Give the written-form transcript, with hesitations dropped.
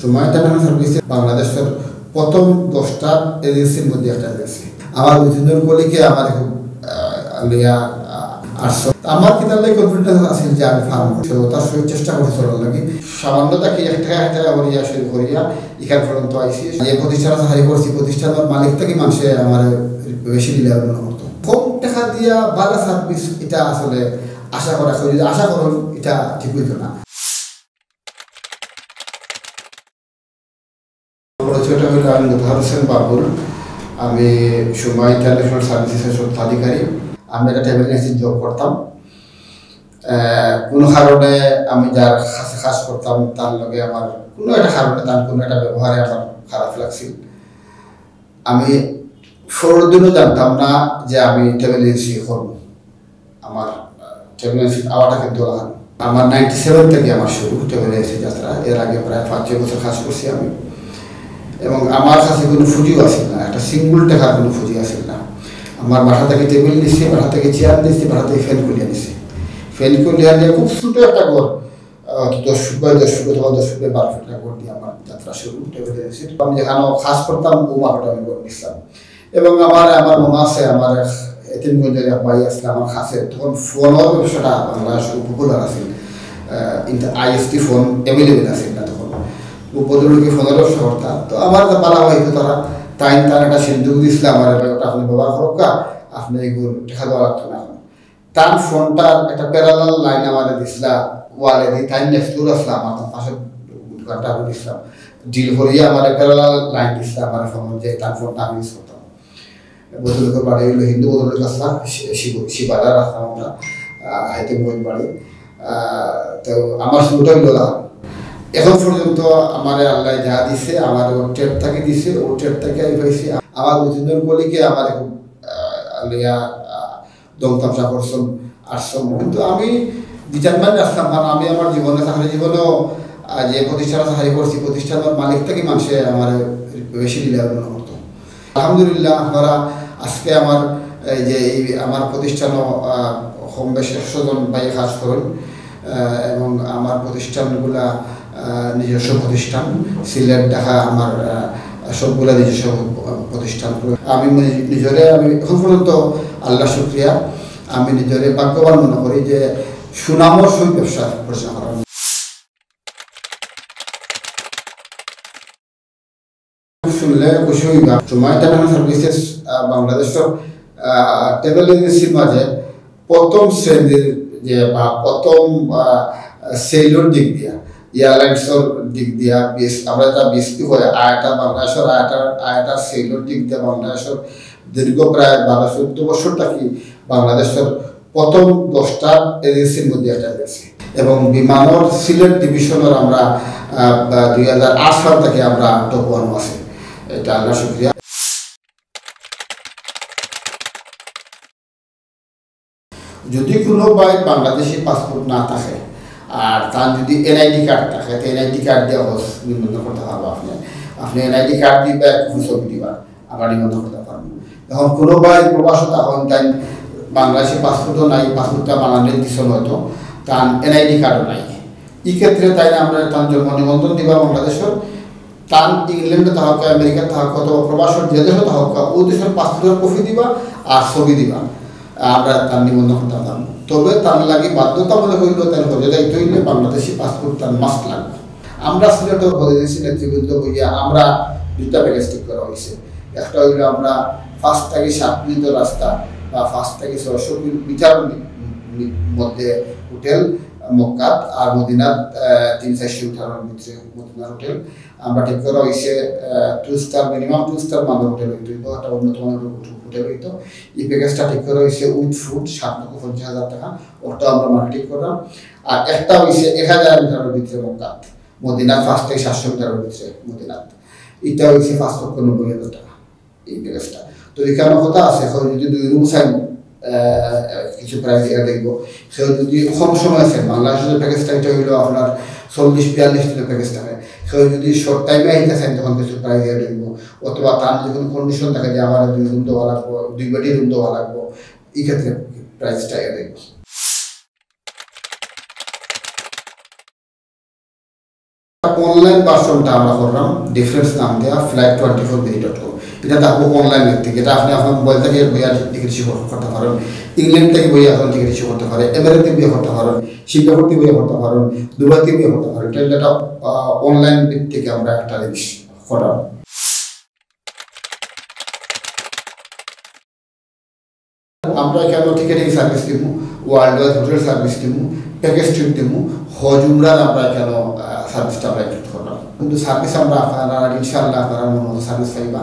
সময় ইন্টারন্যাশনাল সার্ভিসে বাংলাদেশের প্রথম 10টা এজেন্সির মধ্যে একটা এজেন্সি। আমার দুজনের কলিকে আমার খুব লিয়া আসছে। আমার কিতার লাগে কনফিডেন্স আছে যে আমি ফার্ম করবো, তার সহিত চেষ্টা করে চলার লাগে। সামান্যতা কি একটা করিয়া শুরু করিয়া এখান পর্যন্ত আইসি। যে প্রতিষ্ঠান হারি করছি, প্রতিষ্ঠানের মালিক থেকে মানুষে আমার বেশি দিলে করতো। কম টাকা দিয়া ভালো সার্ভিস এটা আসলে আশা করা, যদি আশা করুন এটা ঠিক হইত না। পরিচয়টা হইল আমি মুতাহার হোসেন বাবুল। আমি সময় ইন্টারন্যাশনাল সার্ভিসের স্বত্বাধিকারী। আমি একটা ট্রাভেল এজেন্সি জব করতাম। কোনো কারণে আমি যার কাছে কাজ করতাম তার লগে আমার কোনো একটা কারণে তার কোনো একটা ব্যবহারে আমার খারাপ লাগছিল। আমি দিনও জানতাম না যে আমি ট্রাভেল এজেন্সি করবো। আমার ট্রাভেল এজেন্সি আওয়াটা কিন্তু আমার 97 থেকে আমার শুরু ট্রাভেল এজেন্সি যাত্রা। এর আগে প্রায় 5-6 বছর কাজ করছি আমি। এবং আমার কাছে কোনো ফুজিও আসেন না, একটা সিঙ্গুল টাকার কোনো ফুজি আসেন না। আমার বাসা থেকে টেবিল নিচ্ছি, বাসা থেকে চেয়ার নিচ্ছি, বাসা থেকে ফ্যান খুলিয়ে নিচ্ছি। ফ্যান খুলিয়ে নিয়ে খুব ছোটো একটা ঘর, 10 ফুট বাই 10 ফুট অথবা 10 ফুট বাই 12 ফুট একটা ঘর দিয়ে আমার যাত্রা শুরু ট্রাভেল এজেন্সির। আমি যেখানে কাজ করতাম ও মাঠটা আমি ঘর নিচ্ছিলাম। এবং আমার মনে আছে আমার এতিমগঞ্জের এক ভাই আসলে আমার কাছে, তখন ফোনের ব্যবসাটা বাংলাদেশ পপুলার আছে, আইএসটি ফোন অ্যাভেলেবেল আছে না তখন। উপদ্রবকে ফোনের ব্যবসা করতাম। তো আমার পালা হয়তো তার একটা সিন্ধু দিয়েছিল আমার, আপনি ব্যবহার করুক, আপনি এগুলো দেখা দেওয়া লাগতো না। তার ফোনটার একটা প্যারালাল লাইন আমার দিয়েছিল ওয়ালে দিয়ে, তাই নেক্সট দূর আসলাম আমার পাশের দোকানটা আমি দিয়েছিলাম ডিল করিয়ে আমার প্যারালাল লাইন দিয়েছিল আমার ফোন, যে তার ফোনটা আমি ইউজ করতাম। বদলকের বাড়ি হইলো হিন্দু বদলক আসলাম, শিবালা রাখতাম আমরা হাইতে বই বাড়ি। তো আমার শুরুটা হইল এখন পর্যন্ত আমার আল্লাহ যা দিছে, আমার ওর টেট থেকে দিছে, ওর টেট থেকে আমি পাইছি। আমার দুজনের বলিকে আমার খুব আল্লাহ দমতামসা করছম আসছম। কিন্তু আমি ডিটারমাইন্ড আসলাম, কারণ আমি আমার জীবনে চাকরি জীবনেও যে প্রতিষ্ঠানে চাকরি করছি, প্রতিষ্ঠানের মালিক থেকে মানুষে আমার বেশি দিলে করতো। আলহামদুলিল্লাহ আপনারা আজকে আমার যে এই আমার প্রতিষ্ঠানও কম বেশ 100 জন ভাই কাজ করেন। এবং আমার প্রতিষ্ঠানগুলা নিজস্ব প্রতিষ্ঠান, সিলেট ঢাকা আমার সবগুলা নিজস্ব প্রতিষ্ঠান। আমি নিজরে আমি এখন পর্যন্ত আল্লাহ শুকরিয়া, আমি নিজরে ভাগ্যবান মনে করি যে সুনামর সহিত ব্যবসা পরিচালনা করা। শুনলে খুশি হইবা, সময় ইন্টারন্যাশনাল সার্ভিসেস বাংলাদেশের ট্রাভেল এজেন্সির মাঝে প্রথম শ্রেণীর যে বা প্রথম সেলুর দিক দিয়া, এয়ারলাইন্সের দিক দিয়া আমরা যা বিএসপি হয় আয়টা বাংলাদেশের আয়টা সেলুর দিক দিয়ে বাংলাদেশের দীর্ঘ প্রায় 12-14 বছর থাকি বাংলাদেশের প্রথম 10টা এজেন্সির মধ্যে একটা এজেন্সি। এবং বিমানের সিলেট ডিভিশনের আমরা 2008 সাল থেকে আমরা টপ 1 আছি। এটা আল্লাহ শুকরিয়া। যদি কোনো ভাই বাংলাদেশি পাসপোর্ট না থাকে আর তার যদি এনআইডি কার্ড থাকে, তো এনআইডি কার্ড দেওয়া নিবন্ধন করতে পারবো। আপনি এনআইডি কার্ড দিবা, ছবি দিবা, আমরা নিবন্ধন করতে পারবো। এখন কোনো ভাই প্রবাসও তখন তাই বাংলাদেশি পাসপোর্টও নাই, পাসপোর্টটা বাংলাদেশ দিচ্ছ হয়তো, তার এনআইডি কার্ডও নাই। এই ক্ষেত্রে তাই আমরা তার জন্ম নিবন্ধন দিবা বাংলাদেশের, তার ইংল্যান্ডে থাকা, আমেরিকা থাকা অথবা প্রবাসের যে দেশে থাকা, ওই দেশের পাসপোর্টের কপি দিবা আর ছবি দিবা, আমরা তার নিবন্ধন করতে পারবো। তবে তার লাগে বাধ্যতামূলক হইল তার দায়িত্ব হইলে বাংলাদেশি পাসপোর্ট তার মাস্ট লাগবে। আমরা সিলেটের প্রতিনিধি নেতৃবৃন্দ বইয়া আমরা 2টা প্যাকেজ ঠিক করা হয়েছে। একটা হইল আমরা 5 থেকে 7 মিনিটের রাস্তা বা 5 থেকে 600 মিটার মধ্যে হোটেল মক্কাত, আর মদিনাত 300-400 মিটারের ভিতরে মদিনার হোটেল আমরা ঠিক করা হয়েছে। 2 স্টার মিনিমাম 2 স্টার মানের হোটেল হইতো, একটা উন্নত মানের হোটেল হইতো। এই প্যাকেজটা ঠিক করা হয়েছে উইথ ফুড 7,50,000 টাকা, ওটা আমরা মার্কেটিং করলাম। আর একটা হয়েছে 1000 মিটারের ভিতরে মক্কাত, মদিনাত 5 থেকে 700 মিটারের ভিতরে মদিনাত, এটা হয়েছে 5,90,000 টাকা এই প্যাকেজটা। তো এখানে কথা আছে, যদি 2 রুম চাই কিছু প্রাইস এর দেখবো, সেও যদি কম সময় আছে বাংলাদেশের প্যাকেজটা এটা হইলো আপনার 40-42 দিনের প্যাকেজ থাকে। সেও যদি শর্ট টাইমে আইতে চান তখন কিছু প্রাইস এর দেখবো, অথবা তার যে কোনো কন্ডিশন থাকে যে আমার 2 রুম দেওয়া লাগবো, 2 বেডি রুম দেওয়া লাগবো, এই ক্ষেত্রে প্রাইসটা এর দেখবো। অনলাইন অনলাইন ভার্সনটা আমরা করলাম ডিফারেন্স নাম দেওয়া flight24me.com। এটা থাকবো অনলাইন থেকে, এটা আপনি আপনার মোবাইল থেকে বইয়া টিকিট ইস্যু করতে পারেন, ইংল্যান্ড থেকে বইয়া আপনার টিকিট ইস্যু করতে পারেন, আমেরিকা থেকে বইয়া করতে পারেন, সিঙ্গাপুর থেকে বইয়া করতে পারেন, দুবাই থেকে বইয়া করতে পারেন। এটা অনলাইন থেকে আমরা একটা জিনিস করাম। আমরা এখানে টিকেটিং সার্ভিস দিব, ওয়ার্ল্ড ওয়াইড হোটেল সার্ভিস দিব, প্যাকেজ ট্রিপ দিব, হজ উমরার আমরা এখানে সার্ভিসটা আমরা ইনক্লুড করলাম। কিন্তু সার্ভিস আমরা আপনারা ইনশাআল্লাহ আপনারা মনে সার্ভিস পাইবা।